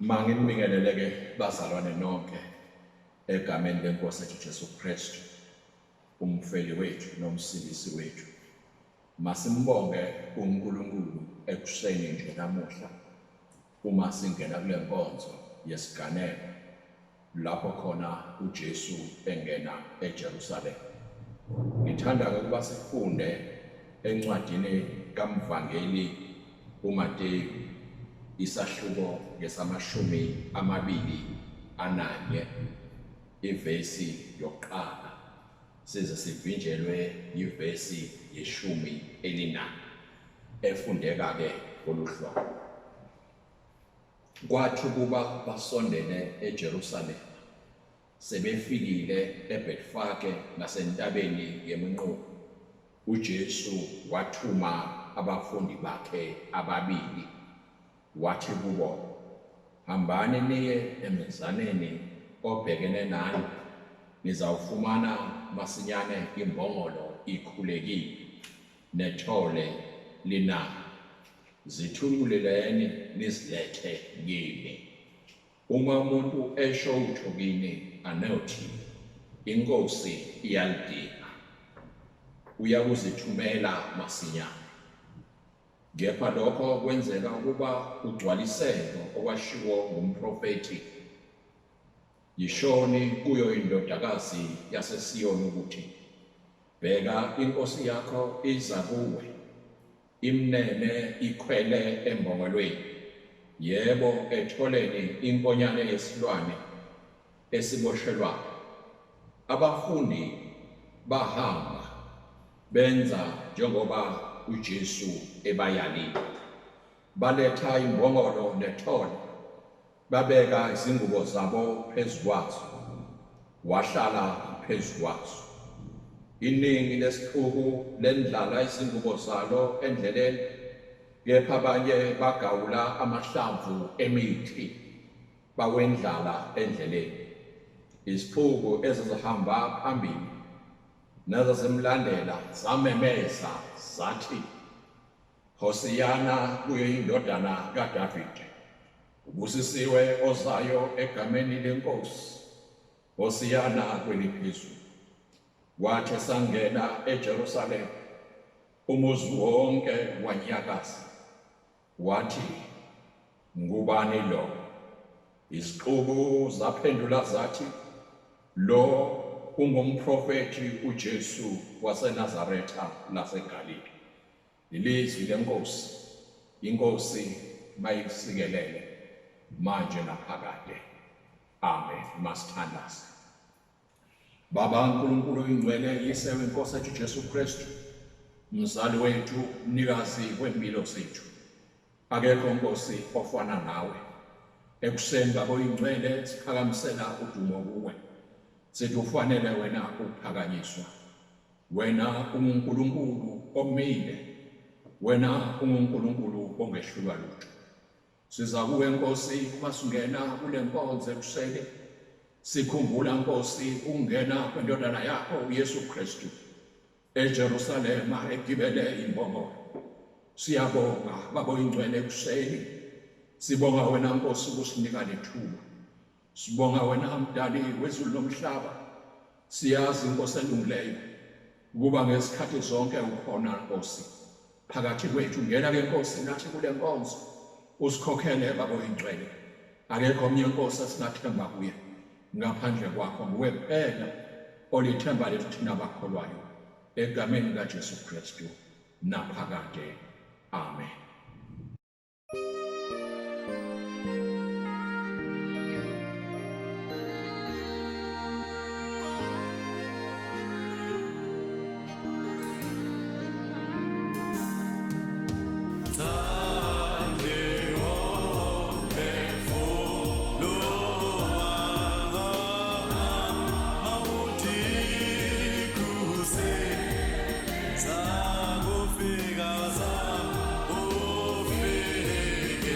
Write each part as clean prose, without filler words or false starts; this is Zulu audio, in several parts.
Mangibingelele-ke bazalwane nonke egameni lenkosi yethu Jesu Kristu, umfeli wethu nomsindisi wethu. Masimbonge uNkulunkulu ekuseni nje namuhla uma singena kule nkonzo yesiganeko lapho khona uJesu engena eJerusalema. Ngithanda ukuba sifunde encwadini kaMvangeli uMateyu isahluko ngesamashumi 21 ivesi yokuqala size sivinjelwe ivesi yeshumi 14 efundeka-ke oluhlobo. Kwathi kuba basondele eJerusalema sebefikile eBhethfage nasentabeni yeminqulo, uJesu wathuma abafundi bakhe ababili wathi kubo, hambani niye emzaneni obhekene nani, nizawufumana masinyane imbongolo ikhulekile nethole lina. Zithululeleni nizilethe kimi. Uma umuntu esho utho kini anothi, inkosi iyalidinga, uyakuzithumela masinyane. Kepha lokho kwenzeka ukuba ugcwaliseke okwashiwo ngumprofeti, yishoni kuyo indodakazi yaseSiyoni ukuthi, bheka inkosi yakho iza kuwe, imnene ikhwele embongolweni, yebo etholeni inkonyane yesilwane esiboshelwayo. Abafundi bahamba benza njengoba uJesu ebayalile. Baletha imbongolo nethole, babeka izingubo zabo phezu kwazo, wahlala phezu kwazo. Iningi lesixuku lendlala izingubo zalo endleleni, kepha abanye bagawula amahlamvu emithi bawendlala endleleni. Izixuku ezizihamba phambili nezazimlandela zamemeza zathi, Hosiyana kuyo indodana kaDavide, ubusisiwe ozayo egameni lenkosi, Hosiyana kweliphezulu. Wathi esangena eJerusalema, umuzi wonke wanyakaza, wathi, ngubani lo? Izixuku zaphendula zathi, lo ungumprofeti uJesu waseNazaretha laseGalile. Ilizwi lenkosi, inkosi mayisikelele manje naphakade. Amen. Masithandaze. Baba uNkulunkulu oyingcwele, yise wenkosi yethu Jesu Kristu, mzali wethu, mnikazi wempilo zethu, akekho nkosi ofana nawe. Ekuseni Baba oyingcwele siphakamisela udumo kuwe, sithi ufanele wena ukuphakanyiswa. Wena unguNkulunkulu omile, wena unguNkulunkulu ongehlulwa lutho. Siza kuwe Nkosi uma singena kule nkonzo ekuseni, sikhumbula Nkosi ungena kwendodana yakho uYesu Kristu eJerusalema egibele imbongolo. Siyabonga Baba oyingcwele ekuseni, sibonga wena Nkosi ukusinika lethuba. Sibonga wena mdali wezulu nomhlaba. Siyazi Nkosi elungileyo ukuba ngesikhathi zonke ukhona Nkosi phakathi kwethu. Ngena ke Nkosi nathi kule nkonzo, usikhokhele Baba oyingcwele. Akekho omnye Nkosi esinathemba kuye ngaphandle kwakho, nguwe kuphela olithemba lethu thina abakholwayo, egameni kaJesu Kristu naphakade. Amen. Fika za ufike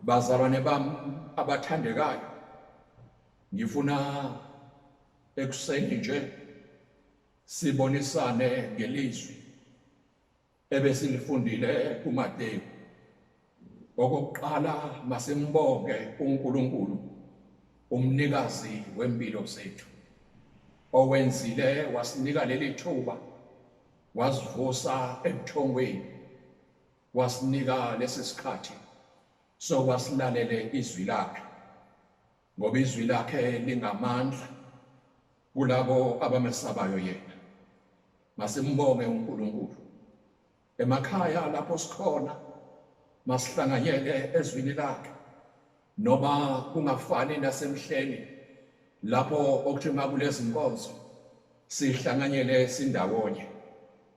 Bazalwane bami abathandekayo, ngifuna ekuseni nje sibonisane ngelizwi ebesilifundile kuMateyu. Okokuqala masimbonge uNkulunkulu, umnikazi wempilo zethu, owenzile wasinika leli thuba, wasivusa ebuthongweni, wasinika lesi sikhathi sokwasilalele izwi lakhe, ngoba izwi lakhe lingamandla kulabo abamesabayo yena. Masimbonge uNkulunkulu. Emakhaya lapho sikhona masihlanganyele ezwini lakhe, noma kungafani nasemhleni lapho okuthi makulezi nkonzo sihlanganyele sindawonye.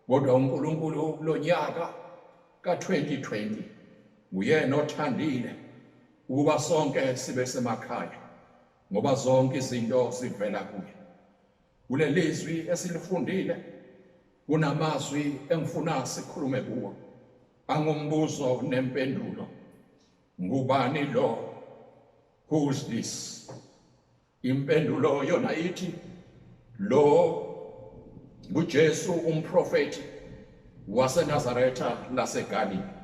Kodwa uNkulunkulu lonyaka ka-2020 uyena othandile ukuba sonke sibe semakhaya, ngoba zonke izinto zivela kuye. Kule lizwi esilifundile kunamazwi engifuna sikhulume kuwo, angumbuzo nempendulo. Ngubani lo? Who's this? Impendulo yona ithi lo nguJesu umprofeti waseNazaretha laseGalile.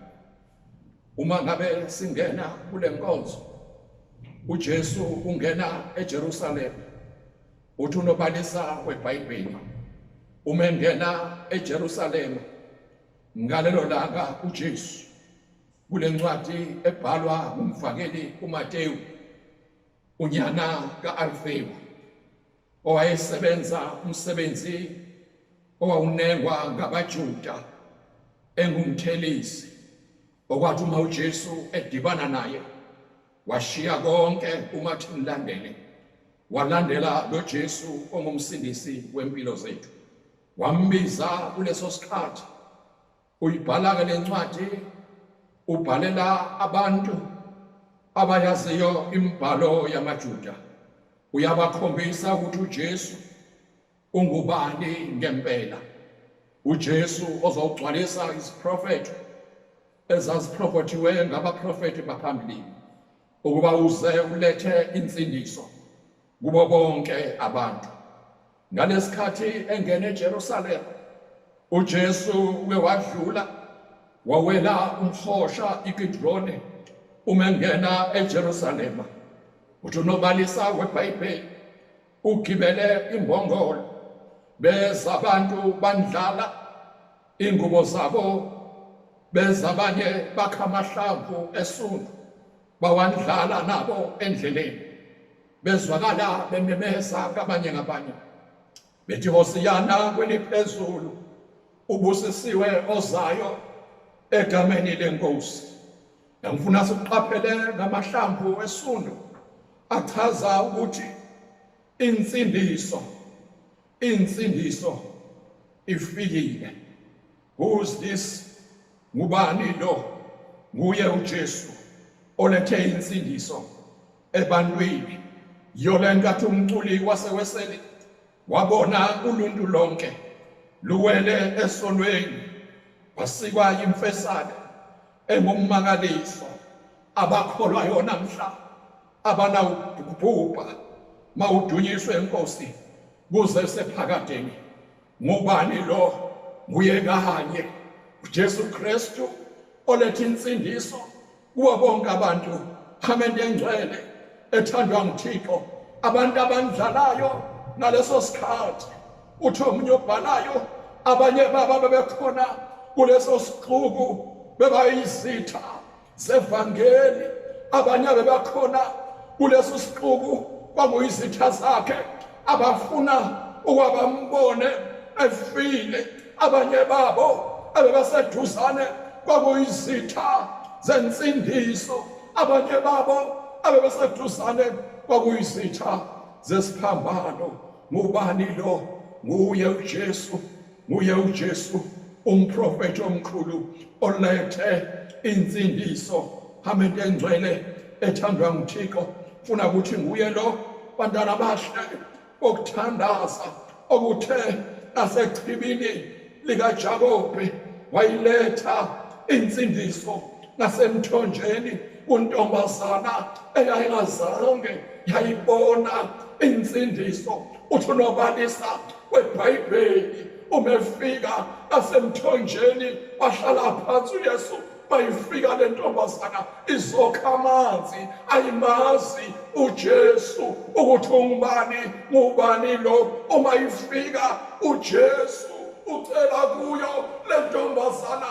Uma ngabe singena kule nkonzo, uJesu ungena eJerusalem, uthi unobalisa weBhayibheli uma engena eJerusalem ngalelo langa uJesu kule ncwadi ebhalwa ngumvangeli uMateyu, unyana ka-Alfeyu, owayesebenza umsebenzi owawunengwa ngabaJuda, engumthelisi, okwathi uma uJesu edibana naye washiya konke umathi mlandele, walandela lo Jesu ongumsindisi wempilo zethu. Wambiza kuleso sikhathi. Uyibhala-ke le ncwadi, ubhalela abantu abayaziyo imibhalo yamaJuda, uyabakhombisa ukuthi uJesu ungubani ngempela. uJesu ozogcwalisa isiprofethi ezaziprofethiwe ngabaprofethi baphambili, ukuba uze ulethe insindiso kubo bonke abantu. Ngalesikhathi engene eJerusalem, uJesu uke wadlula wawela umhosha iKidroni. Uma engena eJerusalem, uthi unobalisa weBhayibheli ugibele imbongolo, beza abantu bandlala ingubo zabo, beza abanye bakha amahlamvu esundu bawandlala nabo endleleni, bezwakala bememeza kabanye ngabanye bethi Hosiyana kweliphezulu, ubusisiwe ozayo egameni lenkosi. Ngifuna siqaphele ngamahlamvu esundu achaza ukuthi insindiso ifikile. Who's this? Ngubani lo? Nguye uJesu olethe insindiso ebantwini. Yolengathi umculi waseweseli wabona uluntu lonke luwele esonweni, wasikwa imfesane engummangaliso. Abakholwa yona mhla abanawubhubha mawudunyiswe inkosi kuze sephakadeni. Ngubani lo? Nguye kanye uJesu Kristu oletha insindiso kubo bonke abantu. Amende engcwele ethandwa nguThixo, abantu abandlalayo ngaleso sikhathi. Uthi omunye obhalayo abanye baba bebekhona kuleso sixuku bebayizitha zevangeli, abanye bebekhona kuleso sixuku kwakuyizitha zakhe abafuna ukwabambone efile. Abanye babo abebaseduzane kwakuyizitha zensindiso, abanye babo abebaseduzane kwakuyizitha zesiphambano. Ngubani lo? Nguye uJesu, nguye uJesu umprofeti omkhulu olethe insindiso. Amende engcwele ethandwa nguThixo, funa ukuthi nguye lo bantwana bahle okuthandaza okuthe nasechibini likaJakobe wayiletha insindiso, nasemthonjeni kuntombazana eyayingazange yayibona insindiso. Uthi unobalisa weBhayibheli umefika asemthonjeni wahlala phansi uYesu. Bayifika le ntombazana izokha amanzi, ayimazi uJesu ukuthi ngubani lo. Uma ifika uJesu ucela kuyo le ntombazana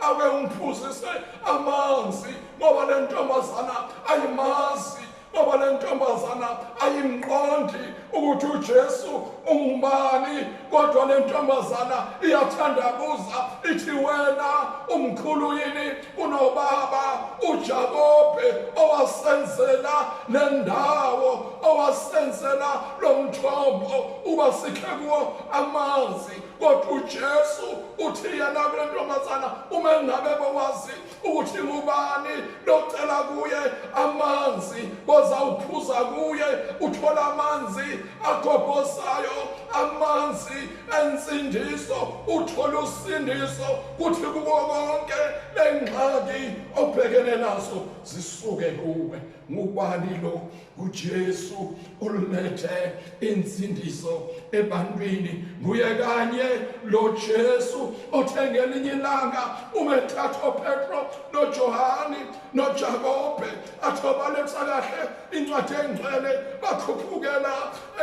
ake ungiphuzise amanzi, ngoba le ntombazana ayimazi, ngoba le ntombazana ayimqondi ukuthi uJesu ungubani. Kodwa le ntombazana iyathandabuza ithi, wena umkhulu yini kunobaba uJakobe owasenzela le ndawo, owasenzela lo mthombo uba sikhe kuwo amanzi. Kodwa uJesu uthi yena kule ntombazana, uma ngabe bowazi ukuthi ngubani locela kuye amanzi, bozawuphuza kuye uthola amanzi agobhozayo, amanzi ensindiso, uthola usindiso. Kuthi kuko konke lengxaki obhekene nazo zisuke kuwe. Ngubani lo? uJesu ulethe insindiso ebantwini. Nguye kanye lo Jesu othe ngelinye ilanga umethatha uPetro noJohane noJakobe athobaletha kahle incwadi engcwele, bakhuphukela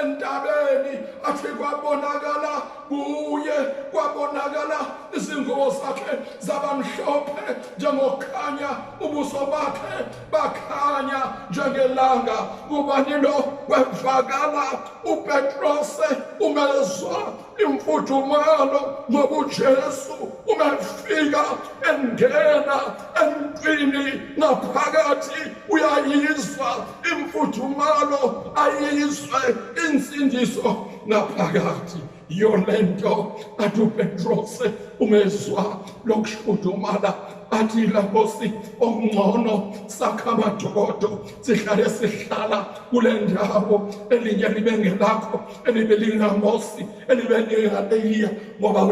entabeni. Athi kwabonakala kuye, kwabonakala izingubo zakhe zabamhlophe njengokukhanya, ubuso bakhe bakhanya njengelanga. Ngubani lo? Wevakala uPetrose umezwa imfudumalo ngoba uJesu umefika engena emntwini ngaphakathi. Uyayizwa imfudumalo, ayizwe insindiso ngaphakathi. Yolento athi uPetrose umezwa lokushudumala, athi Nkosi ongcono sakha amadokodo sihlala kule ndawo, elinye libe ngelakho, elibe lingaMosi, elibe lingaEliya, ngoba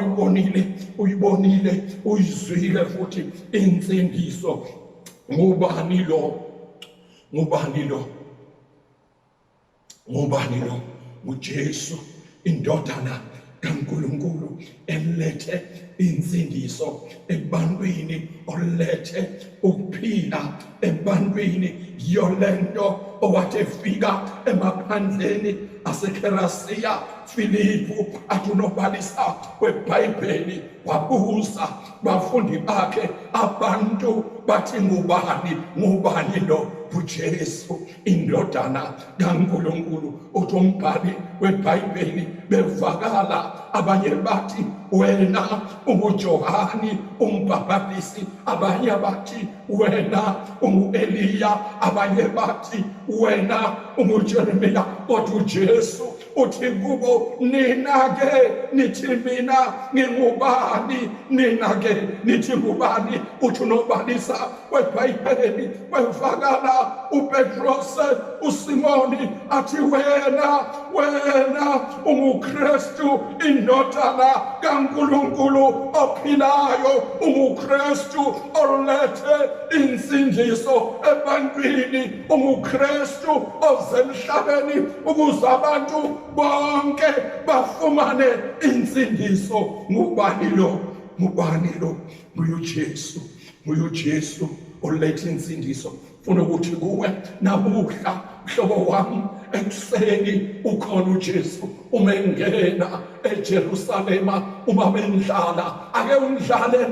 uyibonile uyizwile futhi insindiso. Ngubani lo? Ngubani lo? Ngubani lo? uJesu, indodana kaNkulunkulu, elethe insindiso ebantwini, olethe ukuphila ebantwini. Yolento owathi efika emaphandleni aseKherasiya Filipu, athi unobalisa weBhayibheli wabuza bafundi bakhe, abantu bathi ngubani lo? uJesu, indodana kaNkulunkulu. Uthi umbhali weBhayibheli bevakala, abanye bathi wena unguJohane umbhapatisi, abanye bathi wena unguEliya, abanye bathi wena unguJeremiya. Kodwa uJesu uthi kubo, nina-ke nithi mina ngingubani? Nina-ke nithi ngubani? Uthi unobalisa weBhayibheli wevakala uPetrose uSimoni, athi wena unguKristu, indodana kaNkulunkulu ophilayo, unguKristu olethe insindiso ebantwini, unguKristu oze emhlabeni ukuze abantu bonke bafumane insindiso. Ngubani lo? Ngubani lo? nguJesu, nguJesu olethe insindiso. Funa ukuthi kuwe namuhla, mhlobo wami, ekuseni ukhona uJesu umengena eJerusalema. Uma bendlala, ake undlale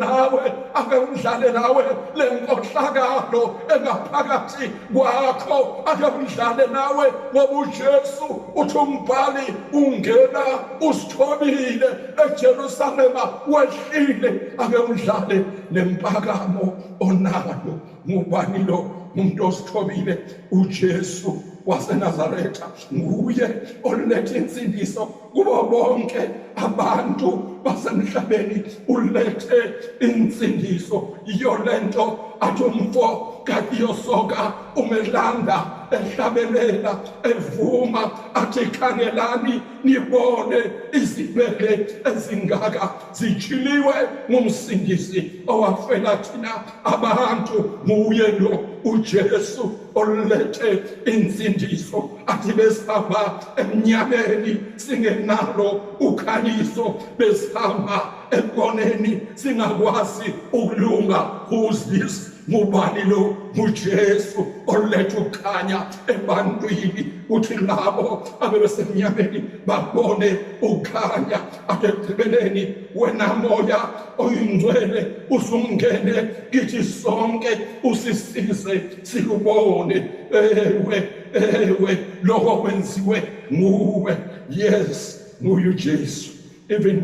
nawe le nkohlakalo engaphakathi kwakho, ake undlale nawe, ngoba uJesu uthi umbhali ungena usithobile eJerusalema wehlile. Ake undlale lempakamo onayo. Ngubani lo? Umuntu osithobile uJesu waseNazaretha nguye oletha insindiso kubo bonke abantu basemhlabeni. Ulethe insindiso. Yiyo lento athi umfo kaDiyosoka umelanda ehlabelela evuma athi khangelani nibone izibele ezingaka zijiliwe ngumsindisi owafela thina abantu. Nguye lo uJesu olethe insindiso. Athi besihamba emnyameni singenalo ukhanyiso, besihamba ekoneni singakwazi ukulunga. Who's this? Ngubani lo? nguJesu oletha ukukhanya ebantwini. Uthi labo abebesemnyameni babone ukukhanya. Athi ekugqibeleni, wena moya oyingcwele usungene kithi sonke usisize sikubone. Ewe lokho kwenziwe nguwe. Yes, nguye uJesu. Even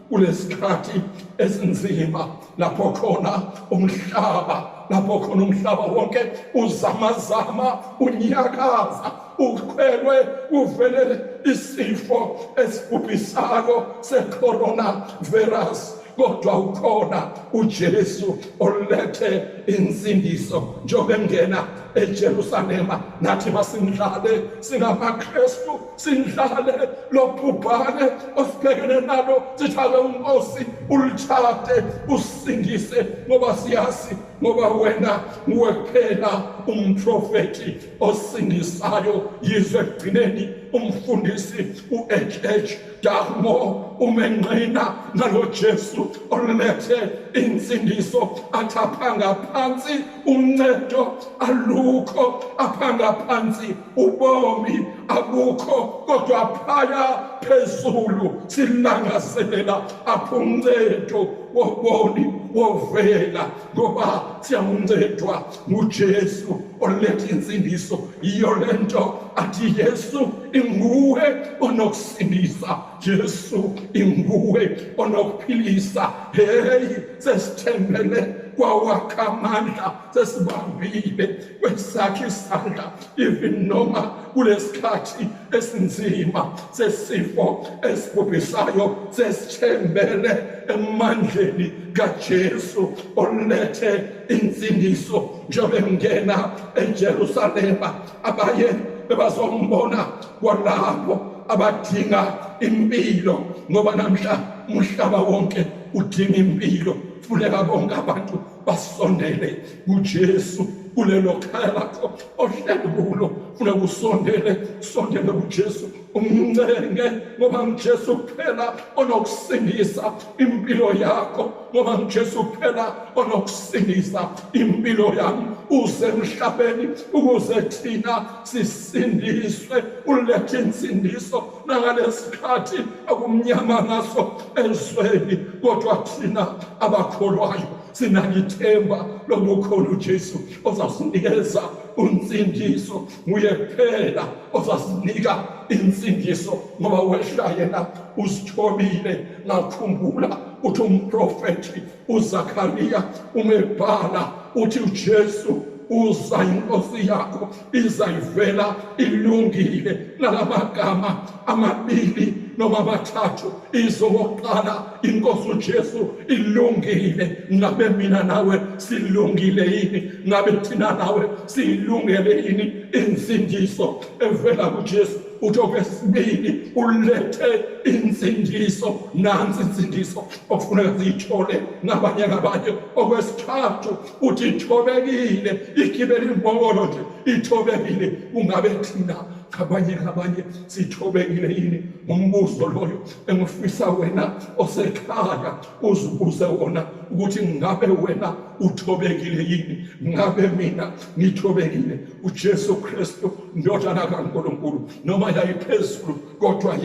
kulesikhathi esinzima lapho khona umhlaba wonke uzamazama unyakaza, ukhwelwe uvele isifo esibhubhisayo secorona virus, kodwa ukhona uJesu olethe insindiso. Njengoba engena eJerusalema, nathi masindlale singamaKristu, sindlale lobhubhane osibhekene nalo. Sithake uNkosi ulithathe usindise, ngoba siyazi, ngoba wena nguwe kuphela umprofeti osindisayo. Yizwe ekugcineni umfundisi u-H.H. Darmo umenqina ngalo Jesu olethe insindiso. Athi aphanga phansi uncedo alukho, aphanga phansi ubomi abukho, kodwa phaya phezulu silangazelela apho uncedo woboni wovela, ngoba siyancedwa nguJesu oletha insindiso. Yiyo lento athi Yesu inguwe onokusindisa, Jesu inguwe onokuphilisa. Hey, sesithembele kwawakha amandla, sesibambile kwesakhe isandla. Even noma kulesikhathi esinzima sesifo esibhubhisayo, sesithembele emandleni kaJesu olethe insindiso. Njengoba engena eJerusalema, abaye bebazombona kwalapho abadinga impilo, ngoba namhla umhlaba wonke udinga impilo. Funeka bonke abantu basondele kuJesu kulelo khaya lakho ohleli kulo. Funeka sondele kuJesu, umncenge, ngoba nguJesu kuphela onokusindisa impilo yakho, ngoba nguJesu kuphela onokusindisa impilo yami. Uze emhlabeni ukuze thina sisindiswe. Ulethe insindiso nangalesikhathi akumnyama ngaso ezweni, kodwa thina abakholwayo sinalithemba lokukhona uJesu ozasinikeza unsindiso. Nguye kuphela ozasinika insindiso, ngoba wehla yena usithobile. Ngakhumbula uthi umprofeti uZakhariya umebhala uthi uJesu uza, inkosi yakho izayivela ilungile. Nalamagama amabili noma amathathu izokuqala, inkosi uJesu ilungile. Ngabe mina nawe silungile yini? Ngabe thina nawe silungele yini insindiso evela kuJesu? Uthi okwesibili, ulethe insindiso. Nansi insindiso okufuneka ziyithole ngabanye. Okwesithathu uthi ithobekile, igibele imbongolo nje ithobekile. Ungabe thina ngabanye sithobekile yini? Umbuzo loyo engifisa wena osekhaya uzibuze wona, ukuthi ngabe wena uthobekile yini? Ngabe mina ngithobekile? uJesu Kristu indodana kaNkulunkulu noma yayiphezulu, kodwa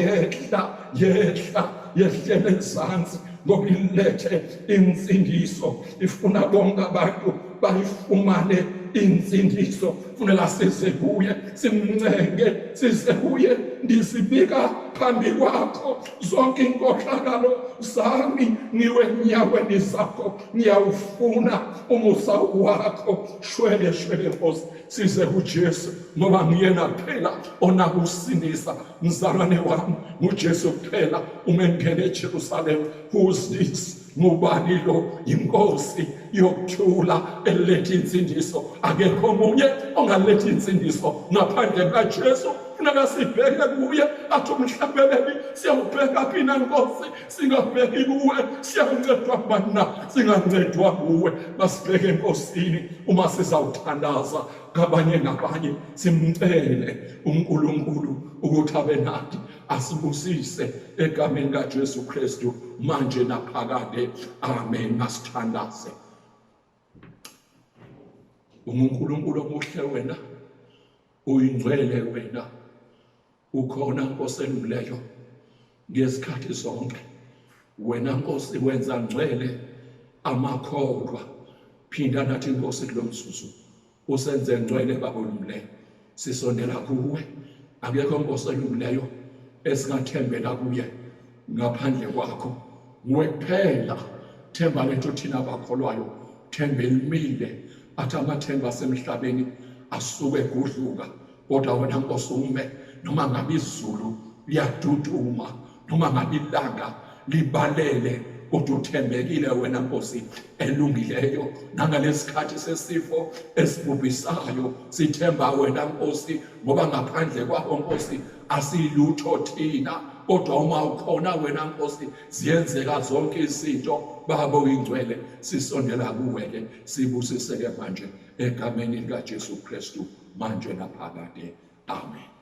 yehlele ezansi, ngoba ilethe insindiso. Ifuna bonke abantu bayifumane insindiso funeka size kuye simncenge size kuye ndisibika phambi kwakho zonke inkohlakalo zami ngiwe enyaweni zakho ngiyawufuna umusa wakho shwele Nkosi size kuJesu ngoba nguyena phela onakusindisa mzalwane wami nguJesu kuphela umengene eJerusalem. Who's this? Ngubani lo? Inkosi yokuthula eletha insindiso. Akekho omunye ongaletha insindiso ngaphandle kaJesu. Funeka sibheke kuye athi umhlabeleli siyawubheka phina Nkosi singabheki kuwe siyancedwa bana singancedwa kuwe masibheke enkosini uma sizawuthandaza ngabanye nabanye simcele uNkulunkulu ukuthi abe nathi asibusise egameni kaJesu Kristu manje naphakade. Amen. Masithandaze. uNkulunkulu omuhle wena uyingcwele wena ukhona Nkosi elungileyo ngezikhathi zonke. Wena Nkosi wenza ngcwele amakholwa. Phinda nathi Nkosi kulomzuzu usenze ngcwele baba olungileyo. Sisondela kuwe, akekho Nkosi elungileyo esingathembela kuye ngaphandle kwakho. Nguwe kuphela themba lethu thina abakholwayo, themba elimile athi amathemba asemhlabeni asuke kudluka, kodwa wena Nkosi ume noma ngabe izulu liyaduduma noma ngabe ilanga libalele, kodwa uthembekile wena Nkosi elungileyo. Nangalesikhathi sesifo esibhubhisayo sithemba wena Nkosi ngoba ngaphandle kwakho Nkosi asilutho thina, kodwa uma ukhona wena Nkosi ziyenzeka zonke izinto. Baba oyingcwele sisondela kuwe-ke sibusiseke manje egameni likaJesu Kristu manje naphakade. Amen.